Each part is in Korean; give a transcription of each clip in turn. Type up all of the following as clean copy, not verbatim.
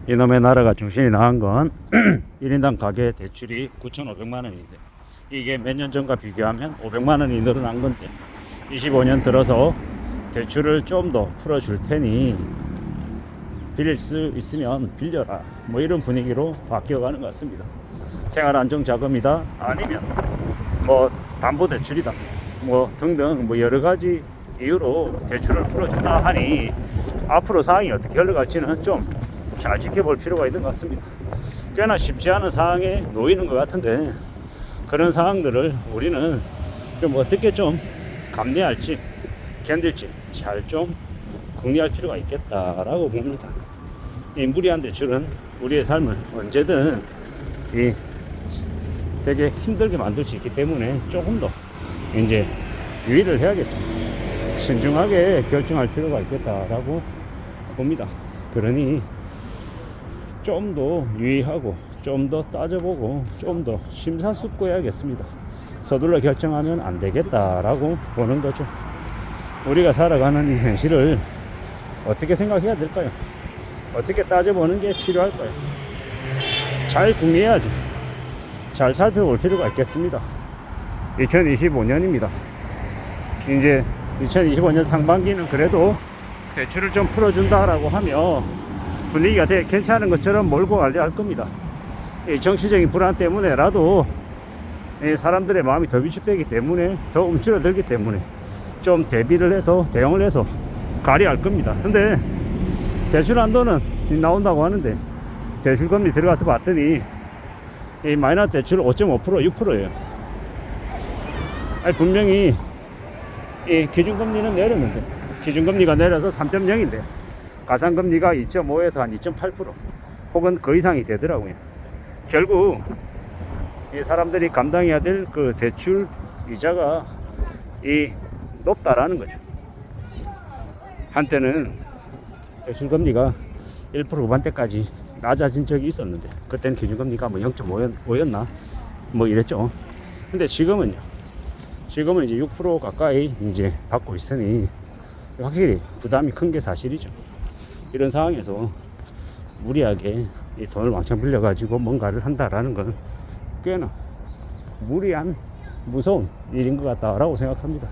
이놈의 나라가 정신이 나간 건 1인당 가계 대출이 9,500만 원인데 이게 몇 년 전과 비교하면 500만 원이 늘어난 건데 25년 들어서 대출을 좀 더 풀어줄 테니 빌릴 수 있으면 빌려라 뭐 이런 분위기로 바뀌어가는 것 같습니다. 생활안정자금이다 아니면 뭐 담보대출이다 뭐 등등 뭐 여러가지 이유로 대출을 풀어준다 하니 앞으로 상황이 어떻게 흘러갈지는 좀 잘 지켜볼 필요가 있는 것 같습니다. 꽤나 쉽지 않은 상황에 놓이는 것 같은데 그런 상황들을 우리는 좀 어떻게 좀 감내할지 견딜지 잘 좀 궁리할 필요가 있겠다라고 봅니다. 이 무리한 대출은 우리의 삶을 언제든 되게 힘들게 만들 수 있기 때문에 조금 더 이제 유의를 해야겠죠. 신중하게 결정할 필요가 있겠다라고 봅니다. 그러니 좀 더 유의하고 좀 더 따져보고 좀 더 심사숙고해야겠습니다. 서둘러 결정하면 안 되겠다라고 보는 거죠. 우리가 살아가는 이 현실을 어떻게 생각해야 될까요? 어떻게 따져보는 게 필요할까요? 잘 궁리해야죠. 잘 살펴볼 필요가 있겠습니다. 2025년입니다. 이제 2025년 상반기는 그래도 대출을 좀 풀어준다라고 하며 분위기가 되게 괜찮은 것처럼 몰고 가려 할 겁니다. 이 정치적인 불안 때문에라도 사람들의 마음이 더 위축되기 때문에 더 움츠러들기 때문에 좀 대비를 해서 대응을 해서 가려 할 겁니다. 근데 대출 한도는 나온다고 하는데 대출금리 들어가서 봤더니 이 마이너스 대출 5.5% 6%예요. 아니 분명히 이 기준금리는 내렸는데 기준금리가 내려서 3.0인데 가상금리가 2.5에서 한 2.8% 혹은 그 이상이 되더라고요. 결국 이 사람들이 감당해야 될 그 대출 이자가 높다라는 거죠. 한때는 대출금리가 1% 후반대까지 낮아진 적이 있었는데 그때는 기준금리가 뭐 0.5였나 뭐 이랬죠. 근데 지금은 이제 6% 가까이 이제 받고 있으니 확실히 부담이 큰 게 사실이죠. 이런 상황에서 무리하게 이 돈을 왕창 빌려가지고 뭔가를 한다라는 건 꽤나 무리한 무서운 일인 것 같다라고 생각합니다.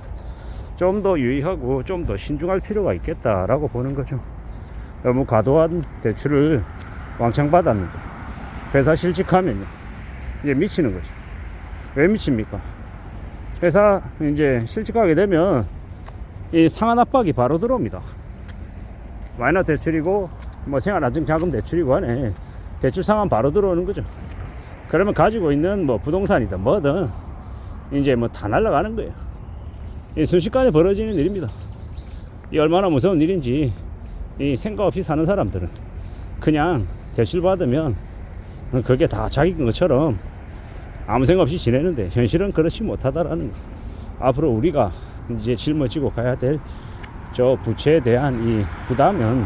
좀 더 유의하고 좀 더 신중할 필요가 있겠다라고 보는 거죠. 너무 과도한 대출을 왕창 받았는데 회사 실직하면 이제 미치는 거죠. 왜 미칩니까? 회사 이제 실직하게 되면 이 상한 압박이 바로 들어옵니다. 마이너스 대출이고 뭐 생활안정자금 대출이고 하네. 대출 상환 바로 들어오는 거죠. 그러면 가지고 있는 뭐 부동산이든 뭐든 이제 뭐 다 날아가는 거예요. 이 순식간에 벌어지는 일입니다. 이 얼마나 무서운 일인지 이 생각 없이 사는 사람들은 그냥 대출 받으면 그게 다 자기 것처럼 아무 생각 없이 지내는데 현실은 그렇지 못하다라는 거. 앞으로 우리가 이제 짊어지고 가야 될 저 부채에 대한 이 부담은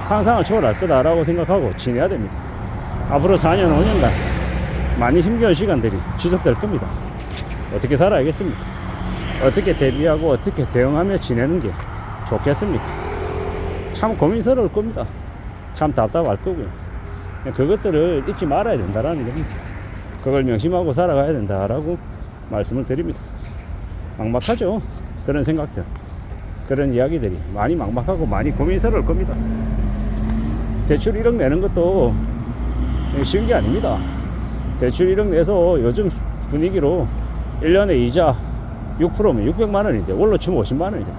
상상을 초월할 거다라고 생각하고 지내야 됩니다. 앞으로 4년 5년간 많이 힘겨운 시간들이 지속될 겁니다. 어떻게 살아야겠습니까? 어떻게 대비하고 어떻게 대응하며 지내는 게 좋겠습니까? 참 고민스러울 겁니다. 참 답답할 거고요. 그것들을 잊지 말아야 된다라는 겁니다. 그걸 명심하고 살아가야 된다라고 말씀을 드립니다. 막막하죠. 그런 생각들, 그런 이야기들이 많이 막막하고 많이 고민스러울 겁니다. 대출 1억 내는 것도 쉬운 게 아닙니다. 대출 1억 내서 요즘 분위기로 1년에 이자 6%면 600만 원인데 원로 치면 50만 원이죠.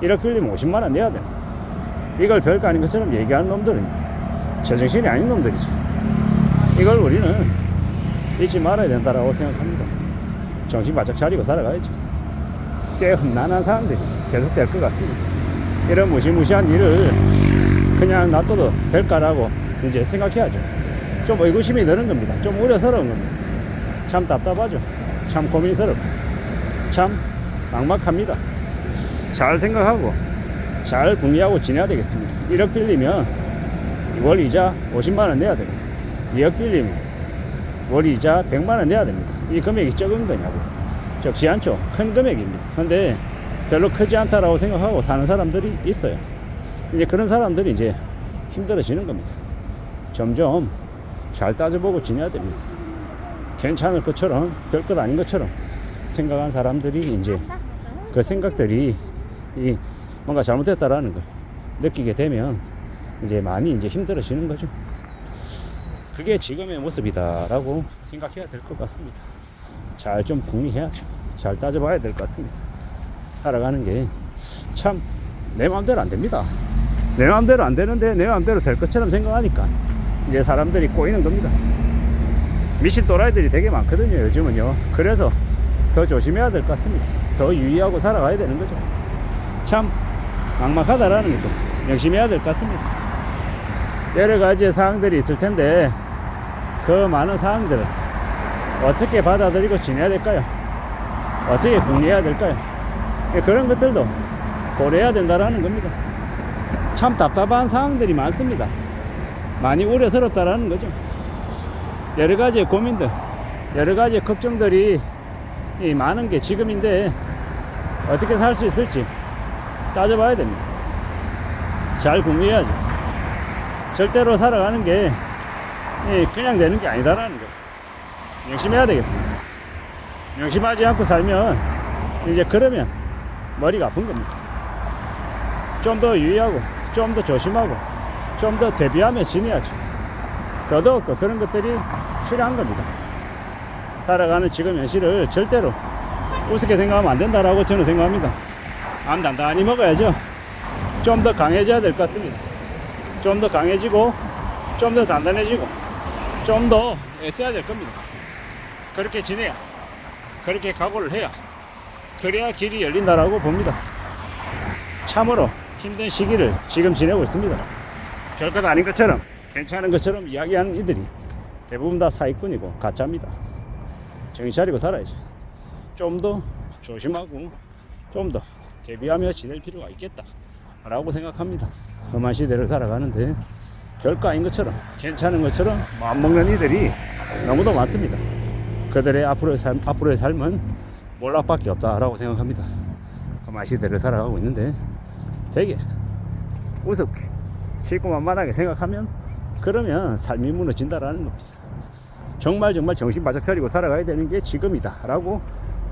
1억 빌리면 50만 원 내야 돼. 이걸 별거 아닌 것처럼 얘기하는 놈들은 제정신이 아닌 놈들이죠. 이걸 우리는 잊지 말아야 된다라고 생각합니다. 정신 바짝 차리고 살아가야죠. 꽤 험난한 상황들이 계속될 것 같습니다. 이런 무시무시한 일을 그냥 놔둬도 될까라고 이제 생각해야죠. 좀 의구심이 드는 겁니다. 좀 우려스러운 겁니다. 참 답답하죠. 참 고민스럽고 참 막막합니다. 잘 생각하고 잘 궁리하고 지내야 되겠습니다. 1억 빌리면 월 이자 50만 원 내야 됩니다. 2억 빌리면 월 이자 100만 원 내야 됩니다. 이 금액이 적은 거냐고. 적지 않죠. 큰 금액입니다. 근데 별로 크지 않다라고 생각하고 사는 사람들이 있어요. 이제 그런 사람들이 이제 힘들어지는 겁니다. 점점 잘 따져보고 지내야 됩니다. 괜찮을 것처럼 별것 아닌 것처럼 생각한 사람들이 이제 그 생각들이 이 뭔가 잘못됐다라는 걸 느끼게 되면 이제 많이 이제 힘들어지는 거죠. 그게 지금의 모습이다라고 생각해야 될 것 같습니다. 잘 좀 궁리해야죠. 잘 따져봐야 될 것 같습니다. 살아가는 게 참 내 마음대로 안 됩니다. 내 마음대로 안 되는데 내 마음대로 될 것처럼 생각하니까 이제 사람들이 꼬이는 겁니다. 미친 또라이들이 되게 많거든요, 요즘은요. 그래서 더 조심해야 될 것 같습니다. 더 유의하고 살아가야 되는 거죠. 참 막막하다라는 것도 명심해야 될 것 같습니다. 여러 가지의 사항들이 있을 텐데 그 많은 사항들을 어떻게 받아들이고 지내야 될까요? 어떻게 궁리해야 될까요? 그런 것들도 고려해야 된다라는 겁니다. 참 답답한 상황들이 많습니다. 많이 우려스럽다라는 거죠. 여러 가지의 고민들, 여러 가지의 걱정들이 많은 게 지금인데 어떻게 살 수 있을지 따져봐야 됩니다. 잘 궁리해야죠. 절대로 살아가는 게 그냥 되는 게 아니다라는 거 명심해야 되겠습니다. 명심하지 않고 살면 이제 그러면 머리가 아픈 겁니다. 좀 더 유의하고 좀 더 조심하고 좀 더 대비하며 지내야죠. 더더욱더 그런 것들이 필요한 겁니다. 살아가는 지금 현실을 절대로 우습게 생각하면 안 된다라고 저는 생각합니다. 안 단단히 먹어야죠. 좀 더 강해져야 될 것 같습니다. 좀 더 강해지고 좀 더 단단해지고 좀 더 애써야 될 겁니다. 그렇게 지내야, 그렇게 각오를 해야, 그래야 길이 열린다라고 봅니다. 참으로 힘든 시기를 지금 지내고 있습니다. 별것 아닌 것처럼 괜찮은 것처럼 이야기하는 이들이 대부분 다 사기꾼이고 가짜입니다. 정신 차리고 살아야죠. 좀 더 조심하고 좀 더 대비하며 지낼 필요가 있겠다 라고 생각합니다. 험한 시대를 살아가는데 별거 아닌 것처럼 괜찮은 것처럼 마음먹는 이들이 너무도 많습니다. 그들의 앞으로의 삶은 몰락밖에 없다라고 생각합니다. 험한 시대를 살아가고 있는데 되게 우습게 쉽고 만만하게 생각하면 그러면 삶이 무너진다라는 겁니다. 정말 정신 바짝 차리고 살아가야 되는 게 지금이다 라고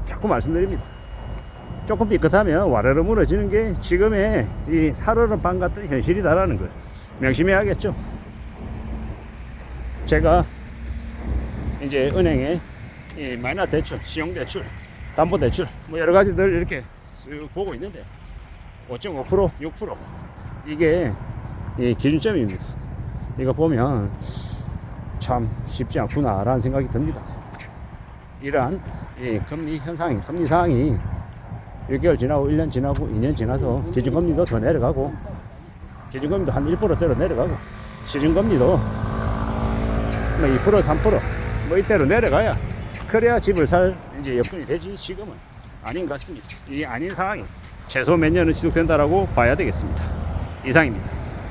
자꾸 말씀드립니다. 조금 삐끗하면 와르르 무너지는 게 지금의 이 살얼음 방 같은 현실이다라는 걸 명심해야겠죠. 제가 이제 은행에 이 마이너스 대출, 신용대출, 담보대출 뭐 여러 가지들 이렇게 쭉 보고 있는데 5.5%, 6% 이게 이 기준점입니다. 이거 보면 참 쉽지 않구나라는 생각이 듭니다. 이러한 이 금리 현상이, 금리 상황이 6개월 지나고 1년 지나고 2년 지나서 기준금리도 더 내려가고 기준금리도 한 1%대로 내려가고 시중금리도 뭐 2%, 3% 뭐 이때로 내려가야 그래야 집을 살 이제 여건이 되지 지금은 아닌 것 같습니다. 이 아닌 상황이 최소 몇 년은 지속된다라고 봐야 되겠습니다. 이상입니다.